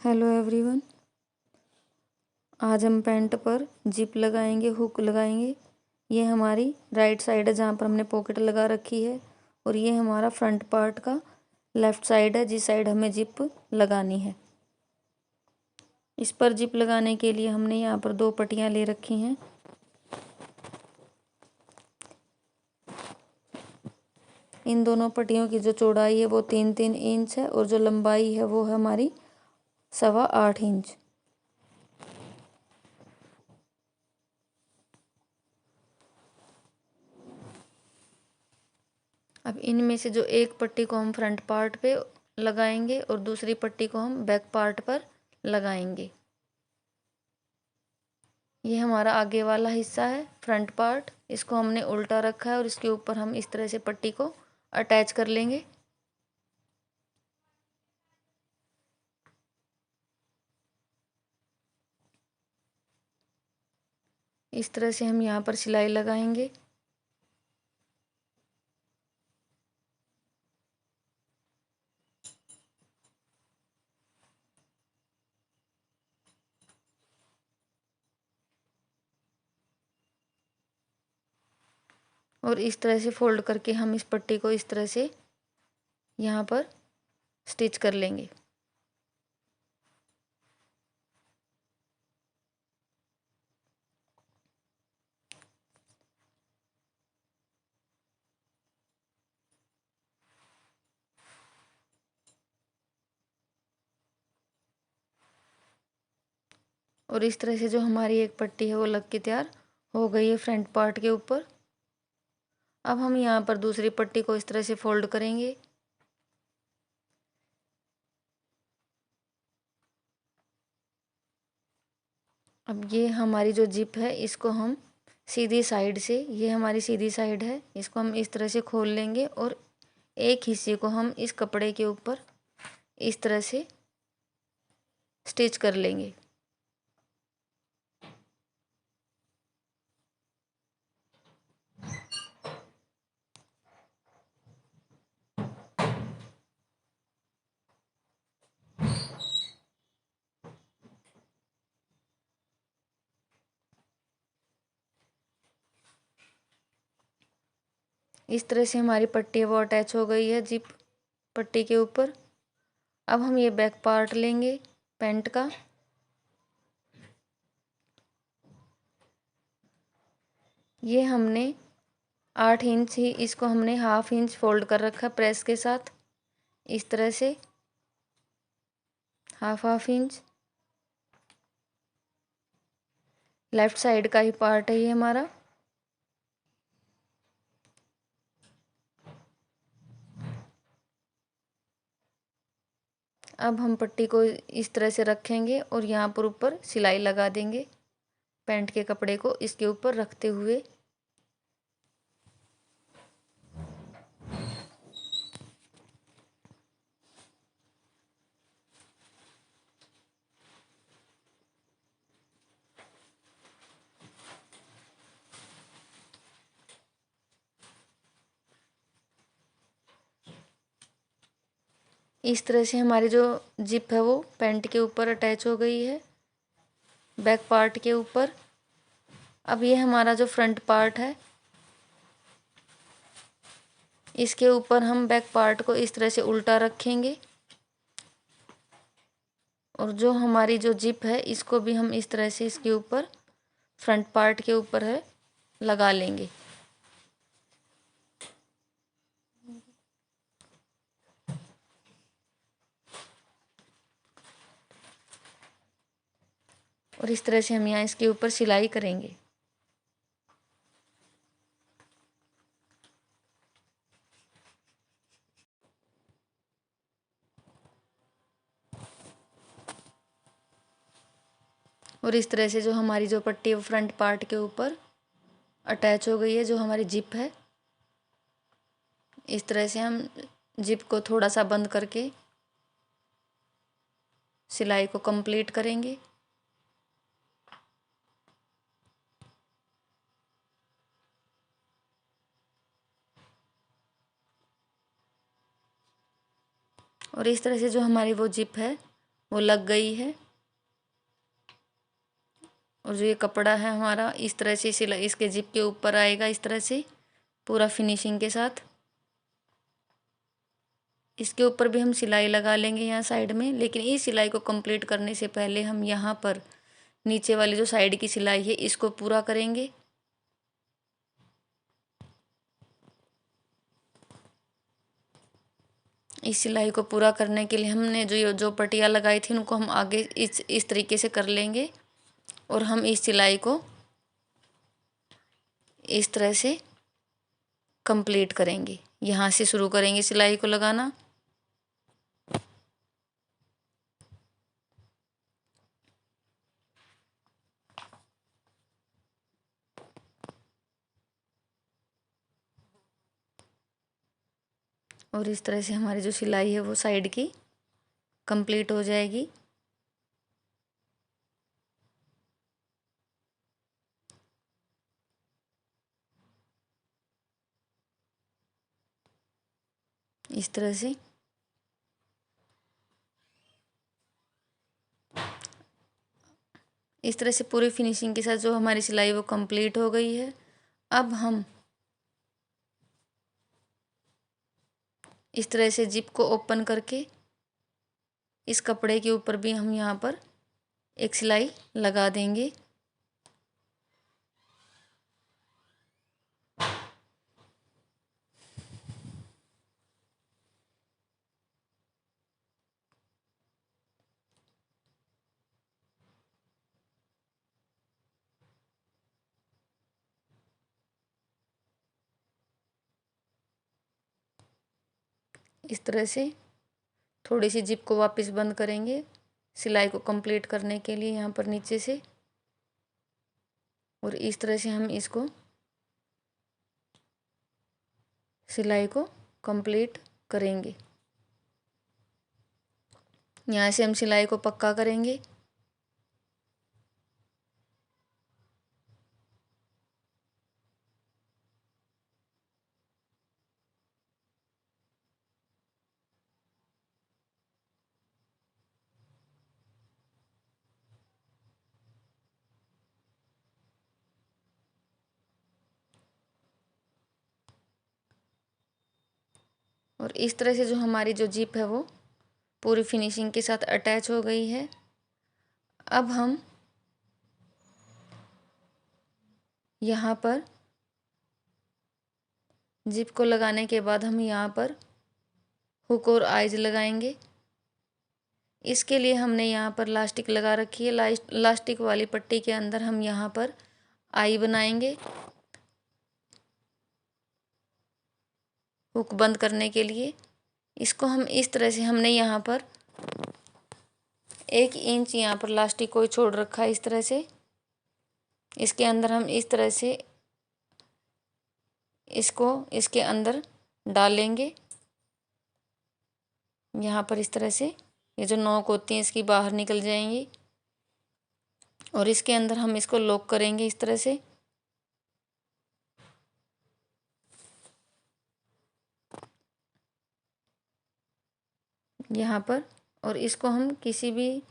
Hello everyone. आज हम pant पर जिप लगाएंगे, हुक लगाएंगे। ये हमारी राइट साइड है जहाँ पर हमने पॉकेट लगा रखी है, और ये हमारा फ्रंट पार्ट का लेफ़्ट साइड है जिस साइड हमें जिप लगानी है। इस पर जिप लगाने के लिए हमने यहाँ पर 2 पट्टियाँ ले रखी हैं। इन दोनों पट्टियों की जो चौड़ाई है वो 3-3 इंच है, और जो लंबाई है वो है हमारी 8.25 इंच। अब इनमें से जो एक पट्टी को हम फ्रंट पार्ट पे लगाएंगे और दूसरी पट्टी को हम बैक पार्ट पर लगाएंगे। ये हमारा आगे वाला हिस्सा है फ्रंट पार्ट, इसको हमने उल्टा रखा है और इसके ऊपर हम इस तरह से पट्टी को अटैच कर लेंगे। इस तरह से हम यहाँ पर सिलाई लगाएंगे। और इस तरह से फोल्ड करके हम इस पट्टी को इस तरह से यहाँ पर स्टिच कर लेंगे। और इस तरह से जो हमारी एक पट्टी है वो लग के तैयार हो गई है फ्रंट पार्ट के ऊपर। अब हम यहाँ पर दूसरी पट्टी को इस तरह से फोल्ड करेंगे। अब ये हमारी जो जिप है इसको हम सीधी साइड से, ये हमारी सीधी साइड है, इसको हम इस तरह से खोल लेंगे और एक हिस्से को हम इस कपड़े के ऊपर इस तरह से स्टिच कर लेंगे। इस तरह से हमारी पट्टी वो अटैच हो गई है जिप पट्टी के ऊपर। अब हम ये बैक पार्ट लेंगे पैंट का। ये हमने 8 इंच ही, इसको हमने ½ इंच फोल्ड कर रखा प्रेस के साथ, इस तरह से ½ इंच। लेफ्ट साइड का ही पार्ट है ये हमारा। अब हम पट्टी को इस तरह से रखेंगे और यहाँ पर ऊपर सिलाई लगा देंगे पैंट के कपड़े को इसके ऊपर रखते हुए। इस तरह से हमारी जो जिप है वो पैंट के ऊपर अटैच हो गई है बैक पार्ट के ऊपर। अब ये हमारा जो फ्रंट पार्ट है इसके ऊपर हम बैक पार्ट को इस तरह से उल्टा रखेंगे, और जो हमारी जो जिप है इसको भी हम इस तरह से इसके ऊपर फ्रंट पार्ट के ऊपर है लगा लेंगे। और इस तरह से हम यहाँ इसके ऊपर सिलाई करेंगे। और इस तरह से जो हमारी जो पट्टी है फ्रंट पार्ट के ऊपर अटैच हो गई है, जो हमारी जिप है। इस तरह से हम जिप को थोड़ा सा बंद करके सिलाई को कंप्लीट करेंगे। और इस तरह से जो हमारी वो जिप है वो लग गई है। और जो ये कपड़ा है हमारा इस तरह से सिलाई इसके जिप के ऊपर आएगा, इस तरह से पूरा फिनिशिंग के साथ। इसके ऊपर भी हम सिलाई लगा लेंगे यहाँ साइड में, लेकिन इस सिलाई को कंप्लीट करने से पहले हम यहाँ पर नीचे वाली जो साइड की सिलाई है इसको पूरा करेंगे। इस सिलाई को पूरा करने के लिए हमने जो पट्टियाँ लगाई थी उनको हम आगे इस तरीके से कर लेंगे और हम इस सिलाई को इस तरह से कंप्लीट करेंगे। यहाँ से शुरू करेंगे सिलाई को लगाना। और इस तरह से हमारी जो सिलाई है वो साइड की कंप्लीट हो जाएगी। इस तरह से पूरी फिनिशिंग के साथ जो हमारी सिलाई वो कंप्लीट हो गई है। अब हम इस तरह से जिप को ओपन करके इस कपड़े के ऊपर भी हम यहाँ पर एक सिलाई लगा देंगे। इस तरह से थोड़ी सी जिप को वापस बंद करेंगे सिलाई को कंप्लीट करने के लिए यहाँ पर नीचे से। और इस तरह से हम इसको सिलाई को कंप्लीट करेंगे। यहाँ से हम सिलाई को पक्का करेंगे। और इस तरह से जो हमारी जो जिप है वो पूरी फिनिशिंग के साथ अटैच हो गई है। अब हम यहाँ पर जिप को लगाने के बाद हम यहाँ पर हुक और आइज लगाएंगे। इसके लिए हमने यहाँ पर लास्टिक लगा रखी है। लास्टिक वाली पट्टी के अंदर हम यहाँ पर आई बनाएंगे हुक बंद करने के लिए। इसको हम इस तरह से हमने यहाँ पर 1 इंच यहाँ पर लास्टिक को छोड़ रखा है इस तरह से। इसके अंदर हम इस तरह से इसको इसके अंदर डालेंगे। यहाँ पर इस तरह से ये जो नोक होती है इसकी बाहर निकल जाएंगी और इसके अंदर हम इसको लॉक करेंगे इस तरह से। यहाँ पर और इसको हम किसी भी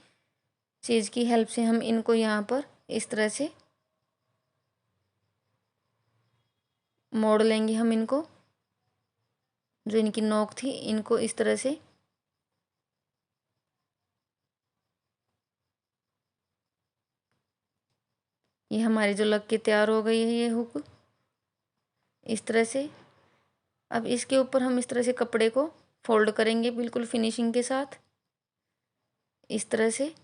चीज़ की हेल्प से हम इनको यहाँ पर इस तरह से मोड़ लेंगे। हम इनको जो इनकी नोक थी इनको इस तरह से ये हमारी जो लग के तैयार हो गई है ये हुक इस तरह से। अब इसके ऊपर हम इस तरह से कपड़े को फोल्ड करेंगे बिल्कुल फिनिशिंग के साथ इस तरह से।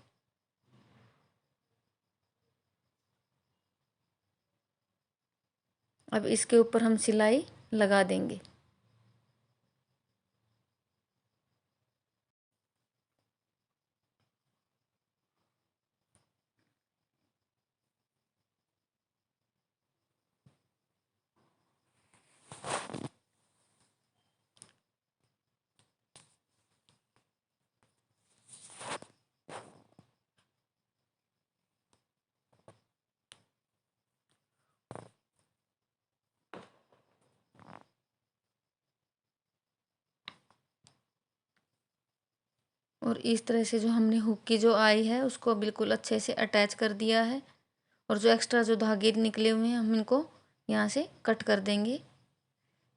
अब इसके ऊपर हम सिलाई लगा देंगे। और इस तरह से जो हमने हुक की जो आई है उसको बिल्कुल अच्छे से अटैच कर दिया है। और जो एक्स्ट्रा जो धागे निकले हुए हैं हम इनको यहाँ से कट कर देंगे।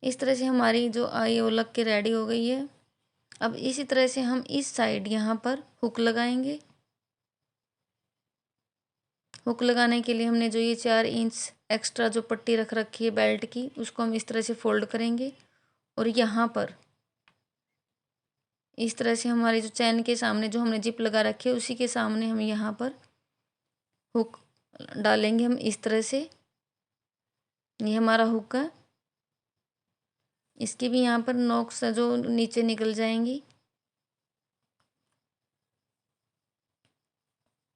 इस तरह से हमारी जो आई वो लग के रेडी हो गई है। अब इसी तरह से हम इस साइड यहाँ पर हुक लगाएंगे। हुक लगाने के लिए हमने जो ये 4 इंच एक्स्ट्रा जो पट्टी रख रखी है बेल्ट की उसको हम इस तरह से फोल्ड करेंगे। और यहाँ पर इस तरह से हमारी जो चैन के सामने जो हमने जिप लगा रखी है उसी के सामने हम यहाँ पर हुक डालेंगे। हम इस तरह से, ये हमारा हुक है, इसकी भी यहाँ पर नोक जो नीचे निकल जाएंगी।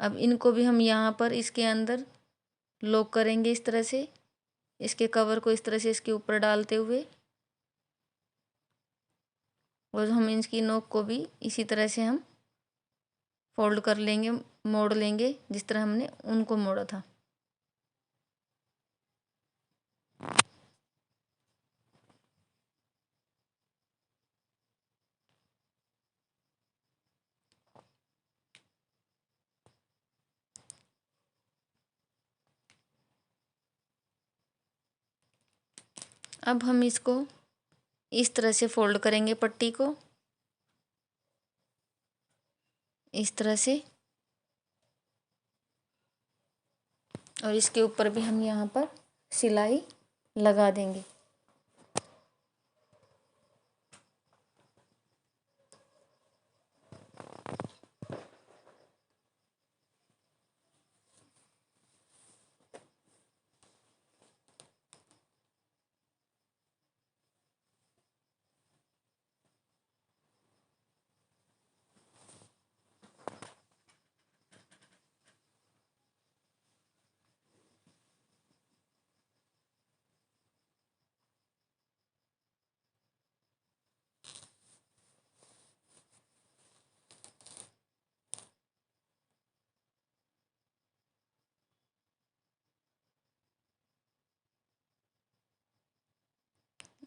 अब इनको भी हम यहाँ पर इसके अंदर लॉक करेंगे इस तरह से, इसके कवर को इस तरह से इसके ऊपर डालते हुए। और हम इसकी नोक को भी इसी तरह से हम फोल्ड कर लेंगे, मोड़ लेंगे जिस तरह हमने उनको मोड़ा था। अब हम इसको इस तरह से फोल्ड करेंगे पट्टी को, इस तरह से। और इसके ऊपर भी हम यहाँ पर सिलाई लगा देंगे।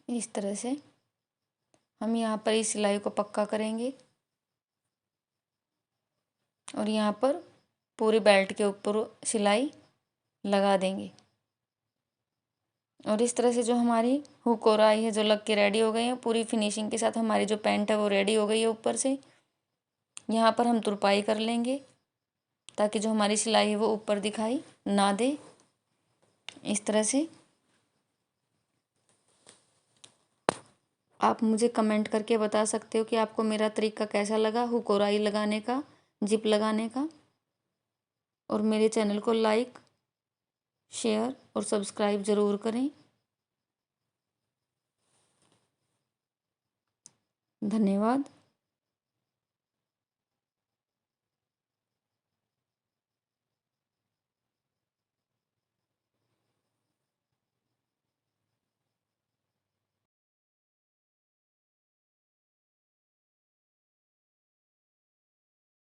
इस तरह से हम यहाँ पर इस सिलाई को पक्का करेंगे और यहाँ पर पूरी बेल्ट के ऊपर सिलाई लगा देंगे। और इस तरह से जो हमारी हुक और आई है जो लग के रेडी हो गई है, पूरी फिनिशिंग के साथ हमारी जो पैंट है वो रेडी हो गई है। ऊपर से यहाँ पर हम तुरपाई कर लेंगे ताकि जो हमारी सिलाई है वो ऊपर दिखाई ना दे। इस तरह से आप मुझे कमेंट करके बता सकते हो कि आपको मेरा तरीका कैसा लगा हुक और आई लगाने का, जिप लगाने का। और मेरे चैनल को लाइक, शेयर और सब्सक्राइब ज़रूर करें। धन्यवाद।